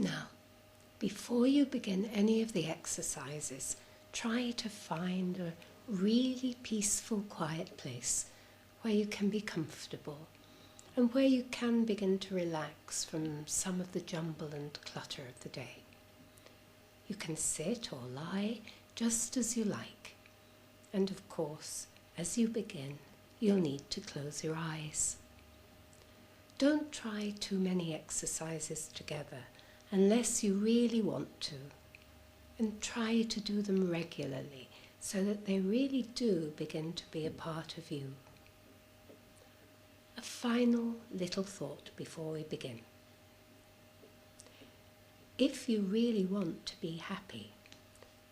Now, before you begin any of the exercises, try to find a really peaceful, quiet place where you can be comfortable and where you can begin to relax from some of the jumble and clutter of the day. You can sit or lie just as you like. And of course, as you begin, you'll need to close your eyes. Don't try too many exercises together unless you really want to, and try to do them regularly so that they really do begin to be a part of you. A final little thought before we begin. If you really want to be happy,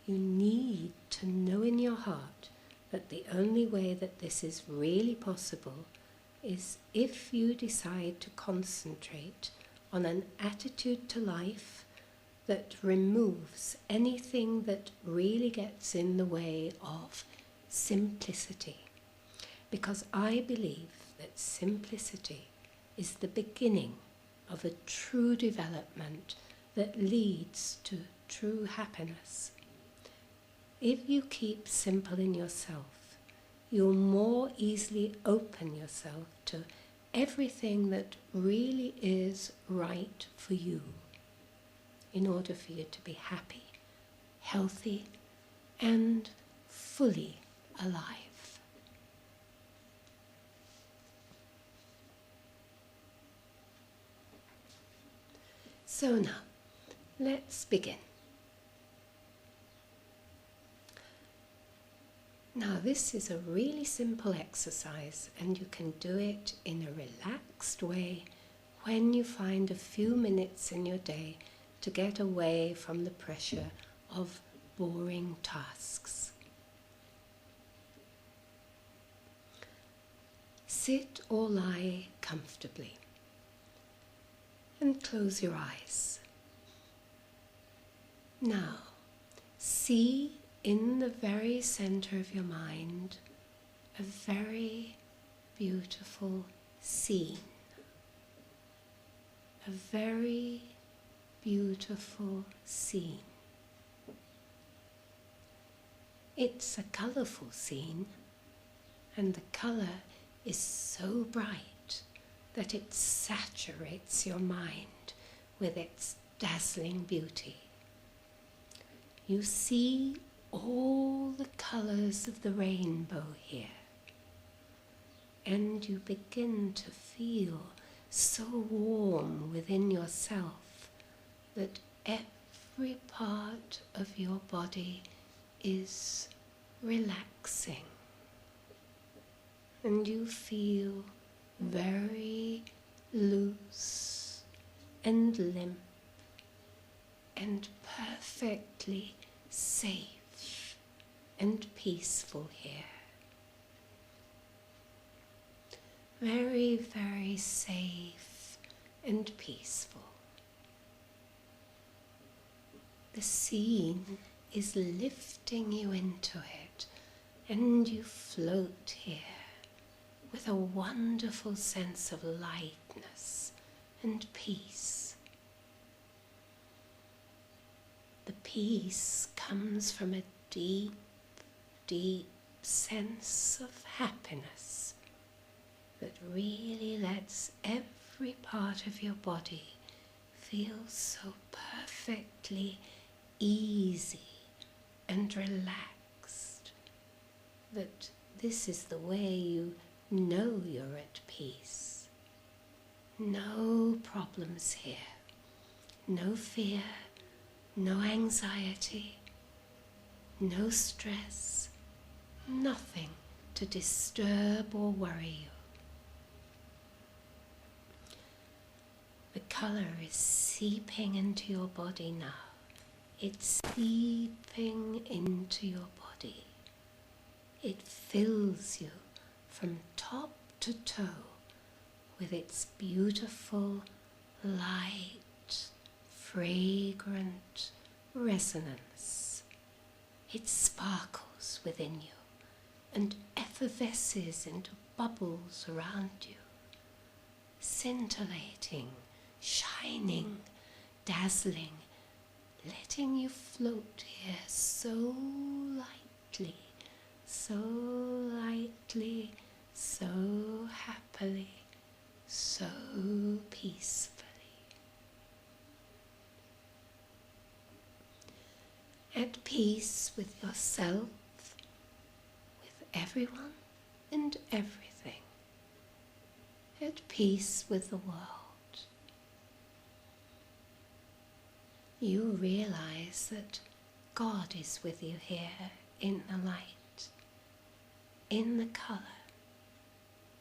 you need to know in your heart that the only way that this is really possible is if you decide to concentrate on an attitude to life that removes anything that really gets in the way of simplicity. Because I believe that simplicity is the beginning of a true development that leads to true happiness. If you keep simple in yourself, you'll more easily open yourself to everything that really is right for you in order for you to be happy, healthy, and fully alive. So now, let's begin. Now this is a really simple exercise and you can do it in a relaxed way when you find a few minutes in your day to get away from the pressure of boring tasks. Sit or lie comfortably and close your eyes. Now, see in the very center of your mind a very beautiful scene. A very beautiful scene. It's a colorful scene, and the color is so bright that it saturates your mind with its dazzling beauty. You see all the colors of the rainbow here, and you begin to feel so warm within yourself that every part of your body is relaxing, and you feel very loose and limp and perfectly safe and peaceful here. Very, very safe and peaceful. The scene is lifting you into it, and you float here with a wonderful sense of lightness and peace. The peace comes from a deep, deep sense of happiness that really lets every part of your body feel so perfectly easy and relaxed that this is the way you know you're at peace. No problems here, no fear, no anxiety, no stress, nothing to disturb or worry you. The color is seeping into your body now. It's seeping into your body. It fills you from top to toe with its beautiful, light, fragrant resonance. It sparkles within you and effervesces into bubbles around you, scintillating, shining, dazzling, letting you float here so lightly, so lightly, so happily, so peacefully. At peace with yourself, with everyone and everything. At peace with the world. You realize that God is with you here in the light, in the colour,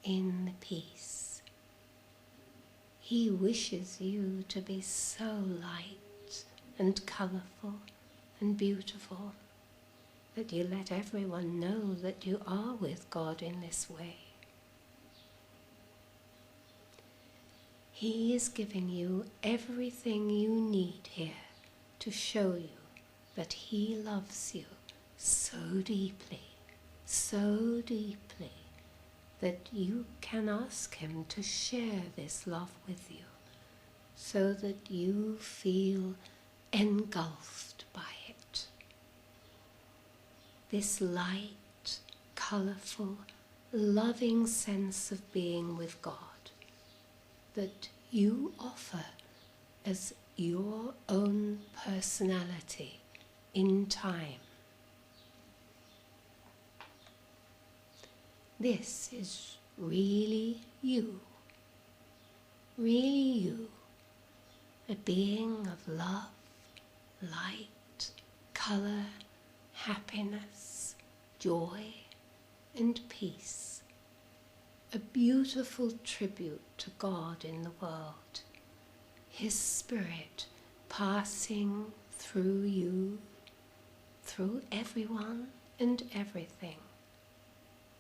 in the peace. He wishes you to be so light and colourful and beautiful that you let everyone know that you are with God in this way. He is giving you everything you need here to show you that He loves you so deeply, that you can ask Him to share this love with you, so that you feel engulfed by it. This light, colourful, loving sense of being with God that you offer as your own personality in time. This is really you, a being of love, light, colour, happiness, joy and peace. A beautiful tribute to God in the world, His Spirit passing through you, through everyone and everything,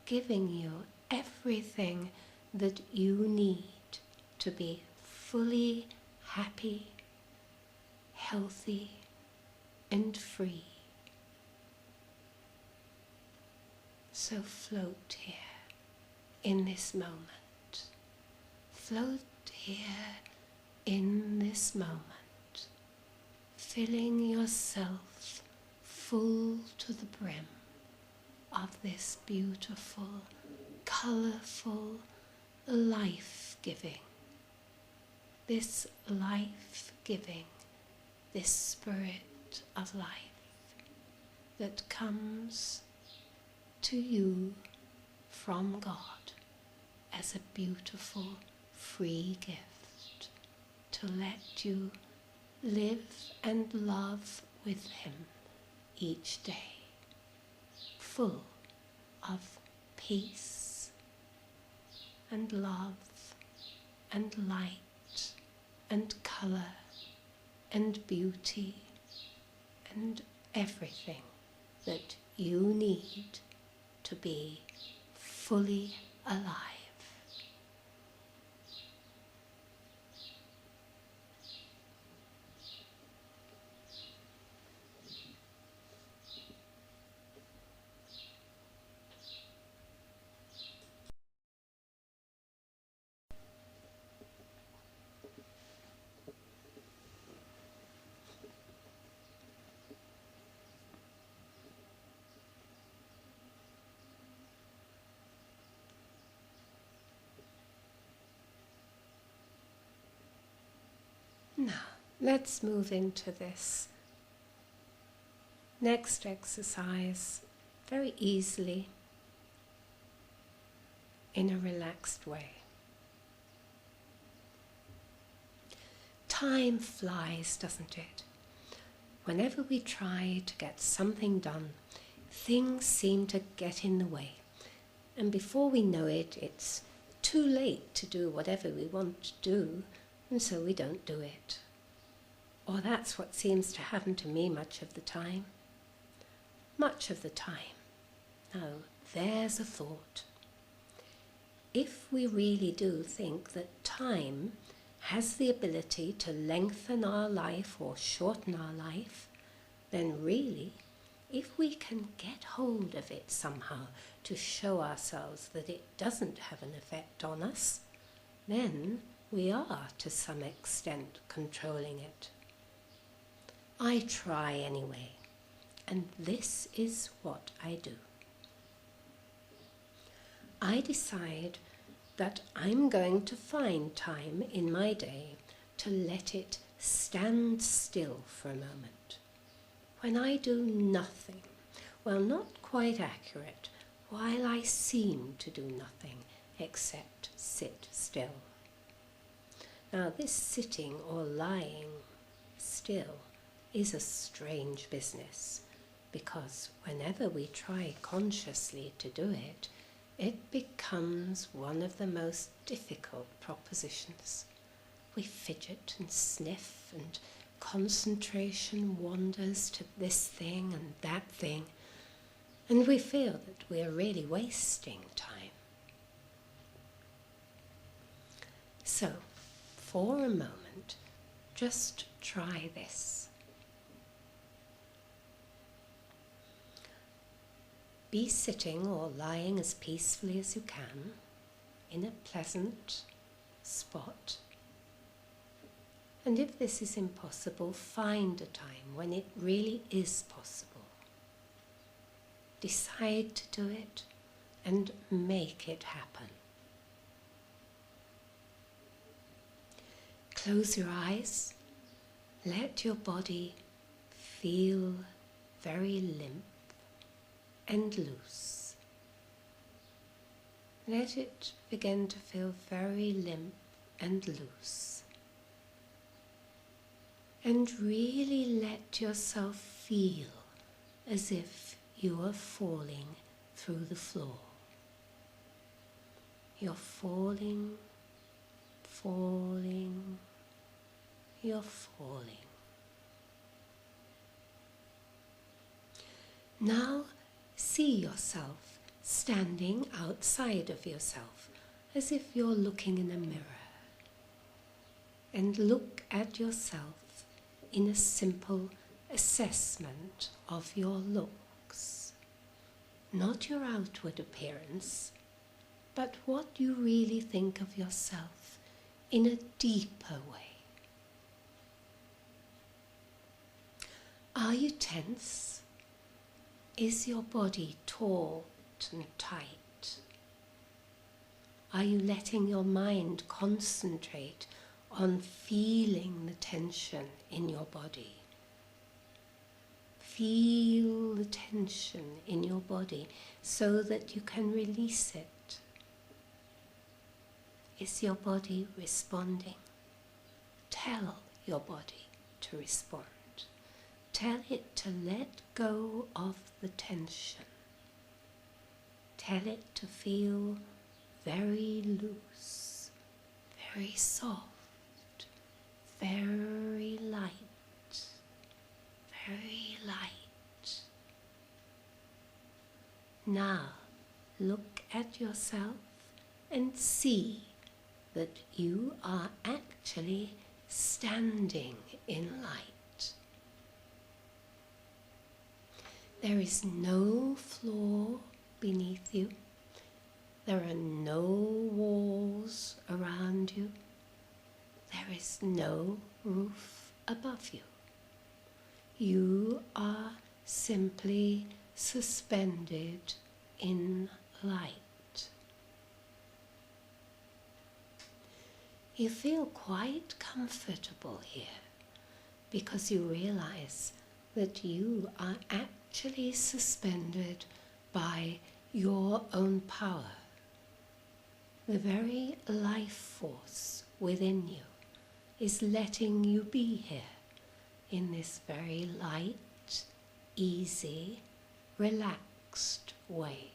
giving you everything that you need to be fully happy, healthy and free. So float here in this moment. Float here in this moment, filling yourself full to the brim of this beautiful, colourful, life-giving, this spirit of life that comes to you from God as a beautiful, free gift to let you live and love with Him each day, full of peace and love and light and colour and beauty and everything that you need to be fully alive. Now, let's move into this next exercise very easily in a relaxed way. Time flies, doesn't it? Whenever we try to get something done, things seem to get in the way. And before we know it, it's too late to do whatever we want to do, and so we don't do it. Or that's what seems to happen to me much of the time. Much of the time. Now, there's a thought. If we really do think that time has the ability to lengthen our life or shorten our life, then really, if we can get hold of it somehow to show ourselves that it doesn't have an effect on us, then we are to some extent controlling it. I try anyway, and this is what I do. I decide that I'm going to find time in my day to let it stand still for a moment. When I do nothing, well, not quite accurate, while I seem to do nothing except sit still. Now, this sitting or lying still is a strange business, because whenever we try consciously to do it, it becomes one of the most difficult propositions. We fidget and sniff, and concentration wanders to this thing and that thing, and we feel that we are really wasting time. So, for a moment, just try this. Be sitting or lying as peacefully as you can in a pleasant spot. And if this is impossible, find a time when it really is possible. Decide to do it and make it happen. Close your eyes. Let your body feel very limp and loose. Let it begin to feel very limp and loose. And really let yourself feel as if you are falling through the floor. You're falling, falling, you're falling. Now see yourself standing outside of yourself as if you're looking in a mirror. And look at yourself in a simple assessment of your looks. Not your outward appearance, but what you really think of yourself in a deeper way. Are you tense? Is your body taut and tight? Are you letting your mind concentrate on feeling the tension in your body? Feel the tension in your body so that you can release it. Is your body responding? Tell your body to respond. Tell it to let go of the tension. Tell it to feel very loose, very soft, very light, very light. Now look at yourself and see that you are actually standing in light. There is no floor beneath you. There are no walls around you. There is no roof above you. You are simply suspended in light. You feel quite comfortable here because you realize that you are actually suspended by your own power. The very life force within you is letting you be here in this very light, easy, relaxed way.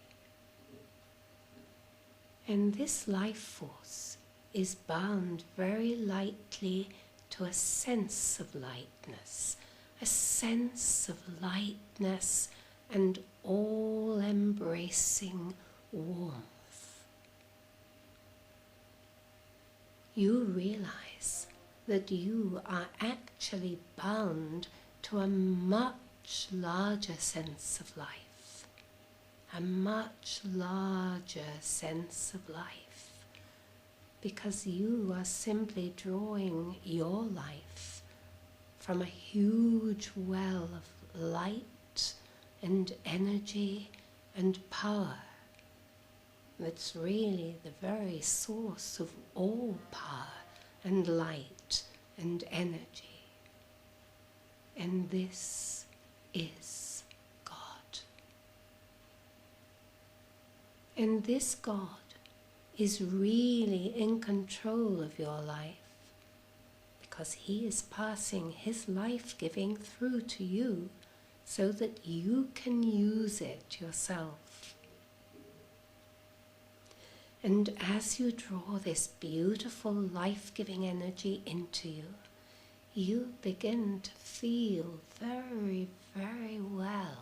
And this life force is bound very lightly to a sense of lightness, a sense of lightness and all-embracing warmth. You realize that you are actually bound to a much larger sense of life, a much larger sense of life, because you are simply drawing your life from a huge well of light and energy and power that's really the very source of all power and light and energy. And this is God. And this God is really in control of your life, because He is passing His life-giving through to you so that you can use it yourself. And as you draw this beautiful life-giving energy into you, you begin to feel very, very well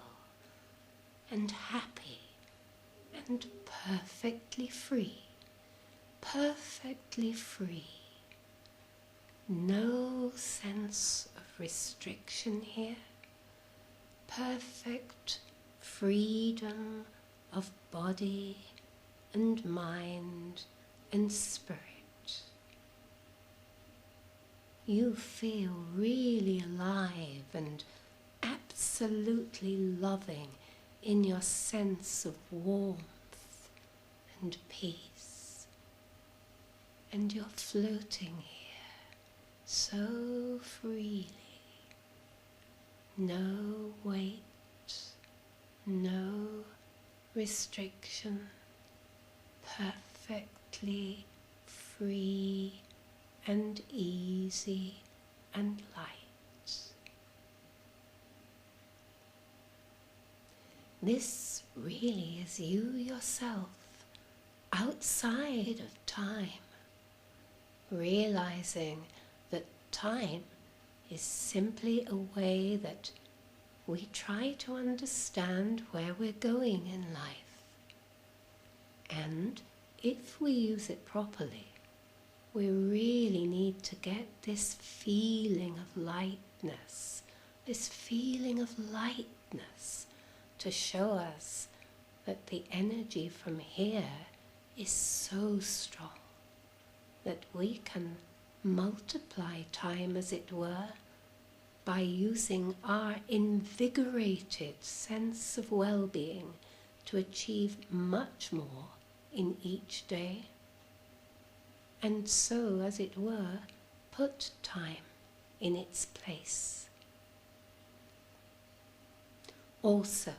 and happy and perfectly free. Perfectly free. No sense of restriction here. Perfect freedom of body and mind and spirit. You feel really alive and absolutely loving in your sense of warmth and peace. And you're floating here so freely. No weight, no restriction, perfectly free and easy and light. This really is you yourself, outside of time, realizing that time is simply a way that we try to understand where we're going in life. And if we use it properly, we really need to get this feeling of lightness, to show us that the energy from here is so strong that we can multiply time, as it were, by using our invigorated sense of well-being to achieve much more in each day. And so, as it were, put time in its place. Also,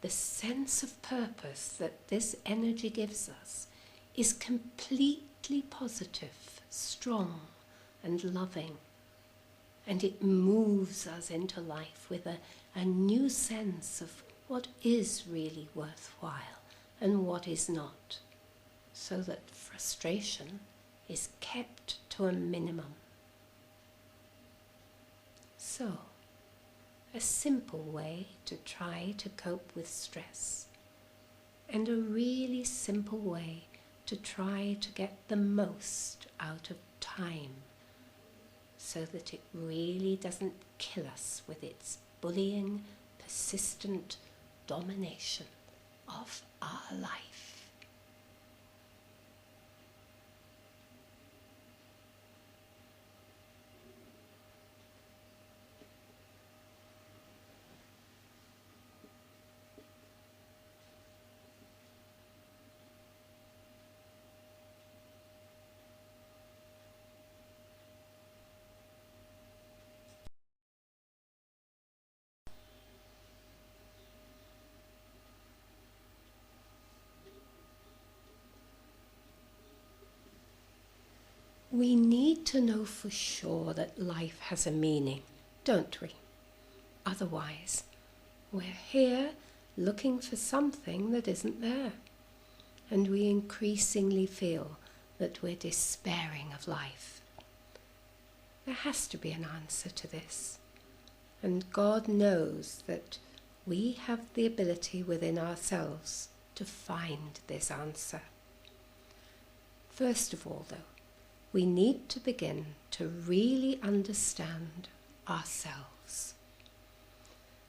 the sense of purpose that this energy gives us is completely positive, strong and loving, and it moves us into life with a new sense of what is really worthwhile and what is not, so that frustration is kept to a minimum. So, a simple way to try to cope with stress, and a really simple way to try to get the most out of time, so that it really doesn't kill us with its bullying, persistent domination of our life. We need to know for sure that life has a meaning, don't we? Otherwise, we're here looking for something that isn't there, and we increasingly feel that we're despairing of life. There has to be an answer to this, and God knows that we have the ability within ourselves to find this answer. First of all, though, we need to begin to really understand ourselves.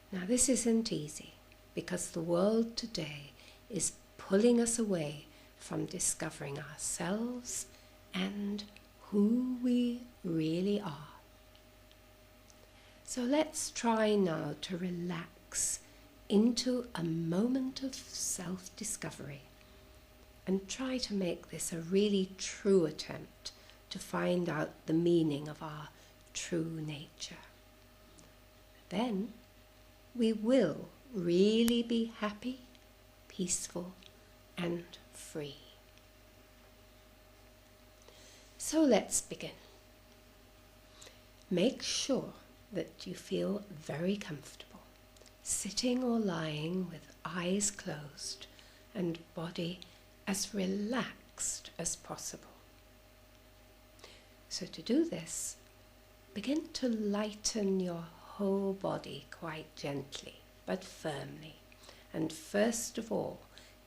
Now, this isn't easy, because the world today is pulling us away from discovering ourselves and who we really are. So let's try now to relax into a moment of self-discovery and try to make this a really true attempt to find out the meaning of our true nature. Then we will really be happy, peaceful and free. So let's begin. Make sure that you feel very comfortable, sitting or lying with eyes closed and body as relaxed as possible. So to do this, begin to lighten your whole body quite gently but firmly, and first of all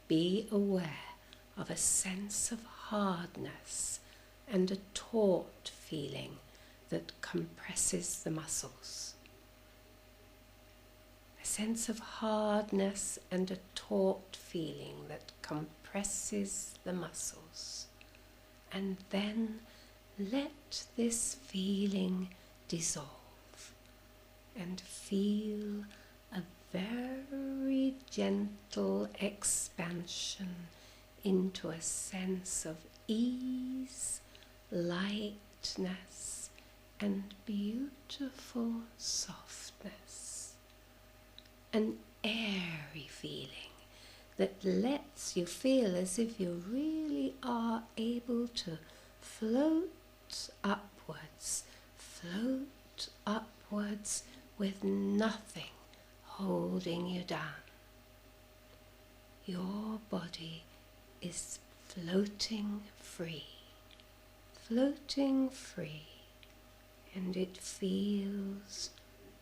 be aware of a sense of hardness and a taut feeling that compresses the muscles. A sense of hardness and a taut feeling that compresses the muscles. And then let this feeling dissolve and feel a very gentle expansion into a sense of ease, lightness, and beautiful softness. An airy feeling that lets you feel as if you really are able to float upwards with nothing holding you down. Your body is floating free, and it feels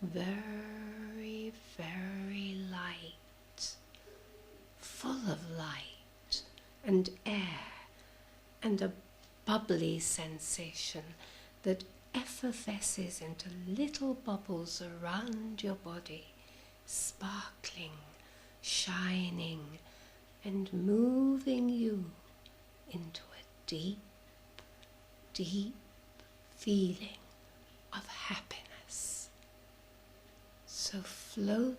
very, very light, full of light and air, and a bubbly sensation that effervesces into little bubbles around your body, sparkling, shining, and moving you into a deep, deep feeling of happiness. So float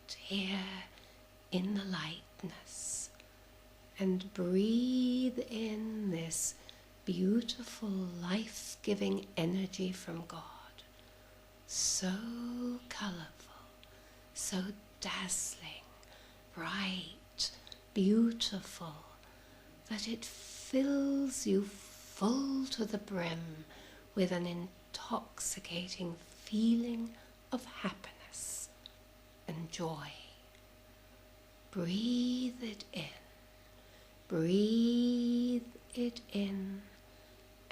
here in the lightness and breathe in this beautiful life-giving energy from God. So colourful, so dazzling, bright, beautiful, that it fills you full to the brim with an intoxicating feeling of happiness and joy. Breathe it in,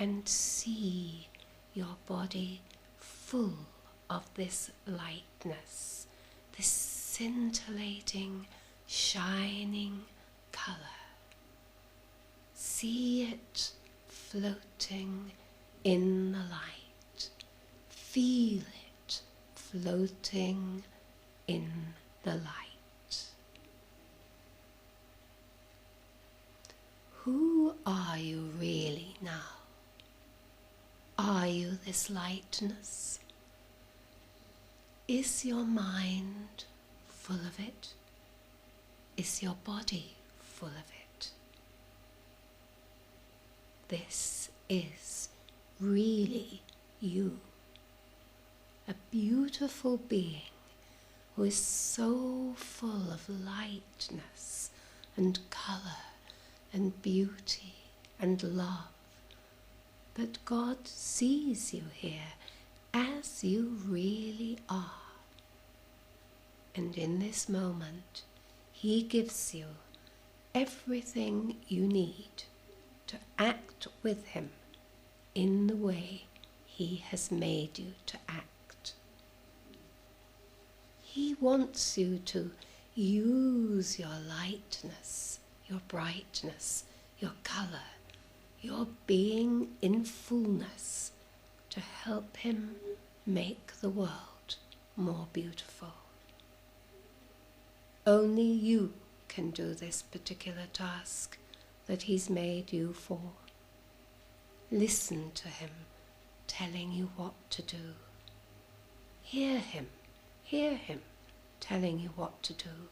and see your body full of this lightness, this scintillating, shining colour. See it floating in the light. Feel it floating in the light. Who are you really now? Are you this lightness? Is your mind full of it? Is your body full of it? This is really you, a beautiful being who is so full of lightness and colour and beauty and love that God sees you here as you really are. And in this moment, He gives you everything you need to act with Him in the way He has made you to act. He wants you to use your lightness, your brightness, your colour, your being in fullness to help Him make the world more beautiful. Only you can do this particular task that He's made you for. Listen to Him telling you what to do. Hear Him telling you what to do,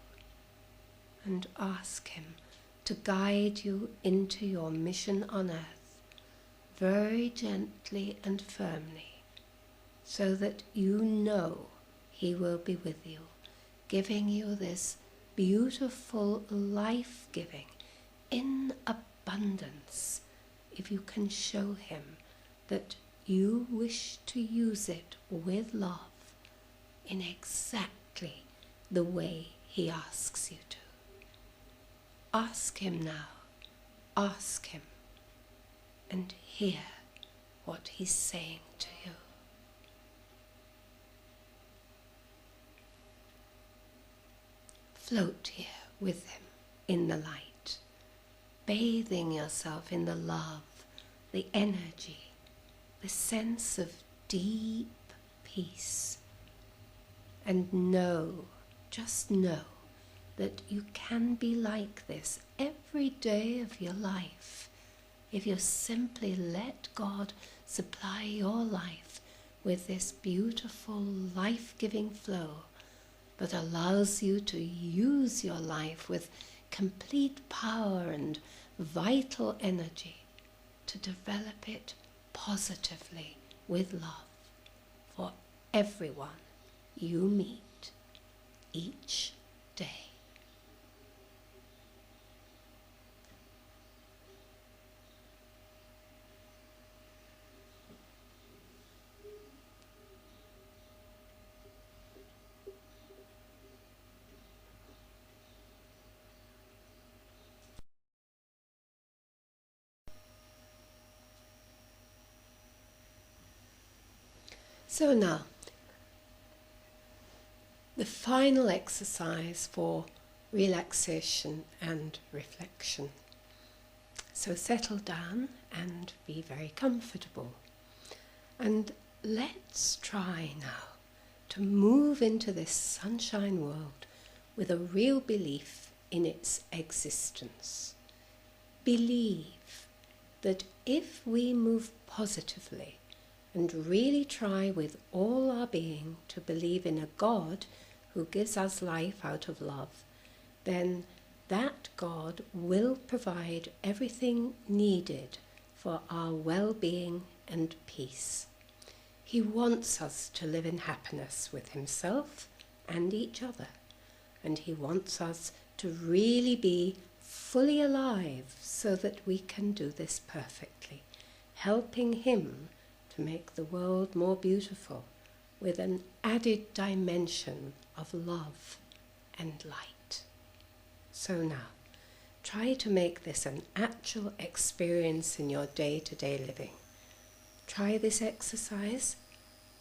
and ask Him to guide you into your mission on earth very gently and firmly, so that you know He will be with you, giving you this beautiful life-giving in abundance, if you can show Him that you wish to use it with love in exactly the way He asks you to. Ask Him now, ask Him, and hear what He's saying to you. Float here with Him in the light, bathing yourself in the love, the energy, the sense of deep peace. And know, just know, that you can be like this every day of your life if you simply let God supply your life with this beautiful life-giving flow that allows you to use your life with complete power and vital energy to develop it positively with love for everyone you meet each day. So now, the final exercise for relaxation and reflection. So settle down and be very comfortable. And let's try now to move into this sunshine world with a real belief in its existence. Believe that if we move positively and really try with all our being to believe in a God who gives us life out of love, then that God will provide everything needed for our well-being and peace. He wants us to live in happiness with Himself and each other, and He wants us to really be fully alive so that we can do this perfectly, helping Him to make the world more beautiful with an added dimension of love and light. So now, try to make this an actual experience in your day-to-day living. Try this exercise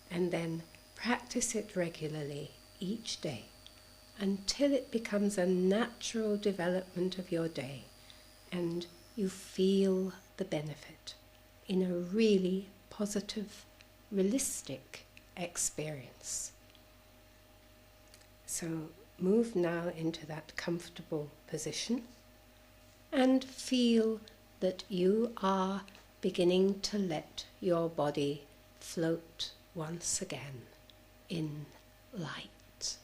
and then practice it regularly each day until it becomes a natural development of your day and you feel the benefit in a really positive, realistic experience. So move now into that comfortable position and feel that you are beginning to let your body float once again in light.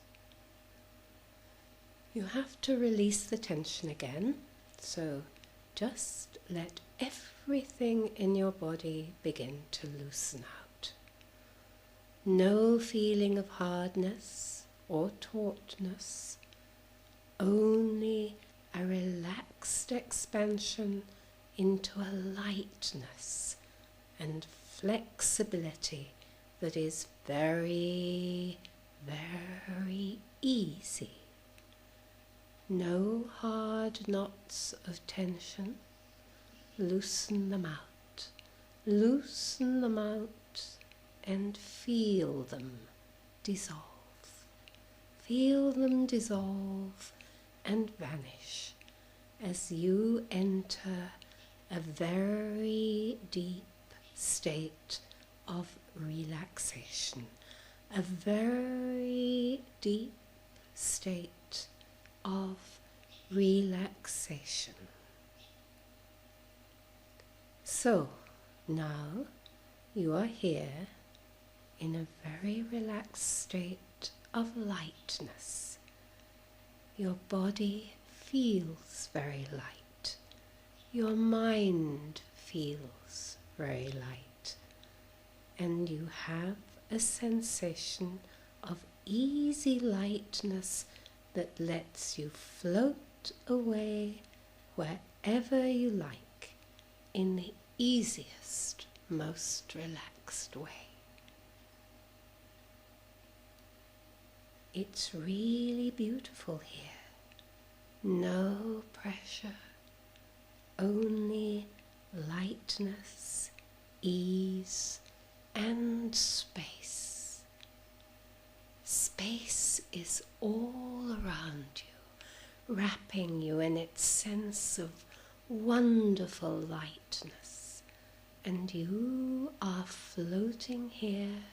You have to release the tension again, so just let everything in your body begin to loosen out. No feeling of hardness or tautness, only a relaxed expansion into a lightness and flexibility that is very, very easy. No hard knots of tension. Loosen them out. Loosen them out and feel them dissolve. Feel them dissolve and vanish as you enter a very deep state of relaxation, a very deep state of relaxation. So now you are here in a very relaxed state of lightness. Your body feels very light. Your mind feels very light. And you have a sensation of easy lightness that lets you float away wherever you like in the easiest, most relaxed way. It's really beautiful here. No pressure, only lightness, ease, and space. Space is all around you, wrapping you in its sense of wonderful lightness, and you are floating here,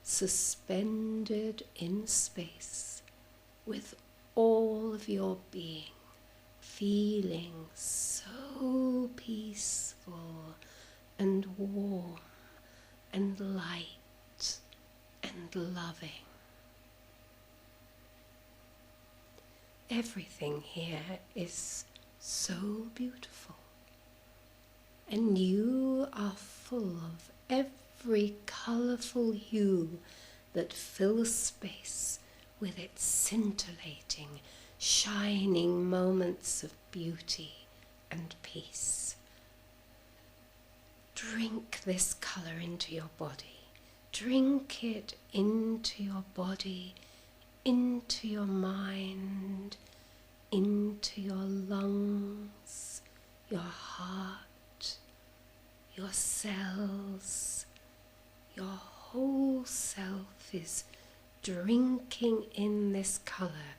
suspended in space, with all of your being feeling so peaceful and warm and light and loving. Everything here is so beautiful, and you are full of every colourful hue that fills space with its scintillating, shining moments of beauty and peace. Drink this colour into your body. Drink it into your body, into your mind, into your lungs, your heart, your cells. Your whole self is drinking in this colour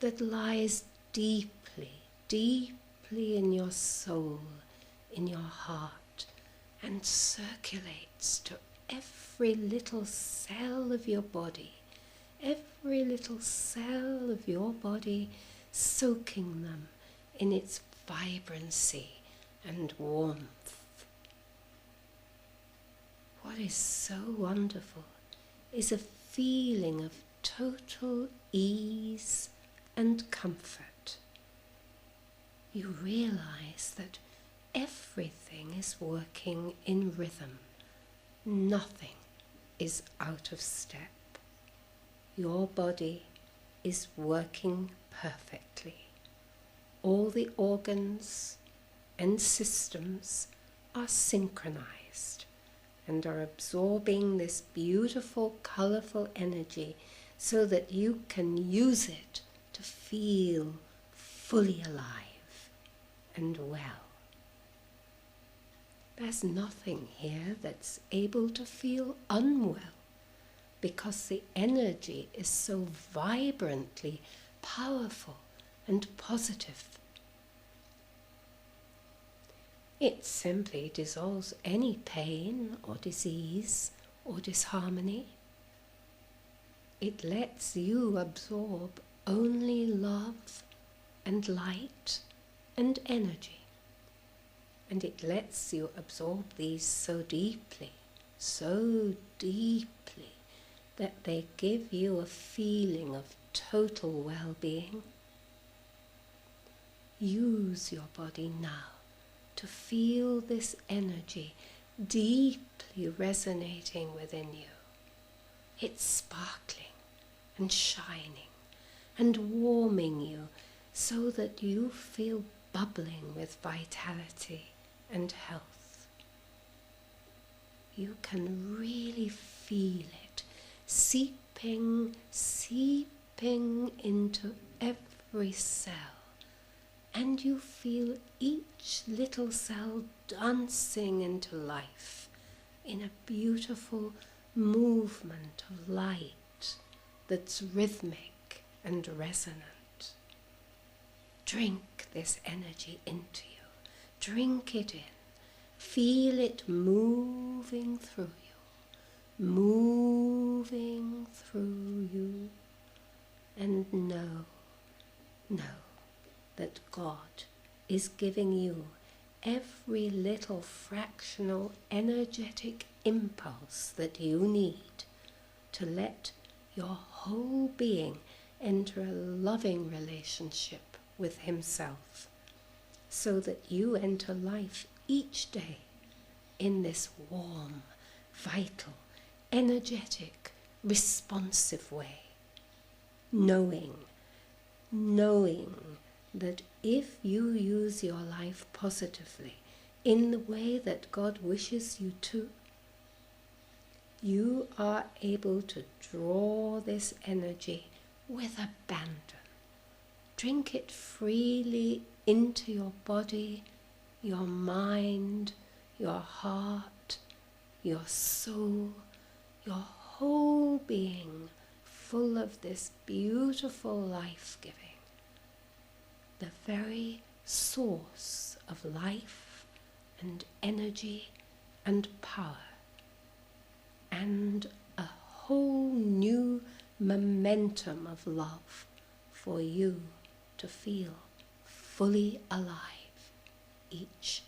that lies deeply, deeply in your soul, in your heart, and circulates to every little cell of your body, every little cell of your body, soaking them in its vibrancy and warmth. What is so wonderful is a feeling of total ease and comfort. You realize that everything is working in rhythm. Nothing is out of step. Your body is working perfectly. All the organs and systems are synchronized and are absorbing this beautiful, colourful energy so that you can use it to feel fully alive and well. There's nothing here that's able to feel unwell, because the energy is so vibrantly powerful and positive. It simply dissolves any pain or disease or disharmony. It lets you absorb only love and light and energy. And it lets you absorb these so deeply, that they give you a feeling of total well-being. Use your body now to feel this energy deeply resonating within you. It's sparkling and shining and warming you so that you feel bubbling with vitality and health. You can really feel it seeping into every cell, and you feel each little cell dancing into life in a beautiful movement of light that's rhythmic and resonant. Drink this energy into you. Drink it in. Feel it moving through you, and know that God is giving you every little fractional energetic impulse that you need to let your whole being enter a loving relationship with Himself, so that you enter life each day in this warm, vital, energetic, responsive way, knowing that if you use your life positively in the way that God wishes you to, you are able to draw this energy with abandon. Drink it freely into your body, your mind, your heart, your soul, your whole being, full of this beautiful life-giving, the very source of life and energy and power, and a whole new momentum of love for you to feel fully alive each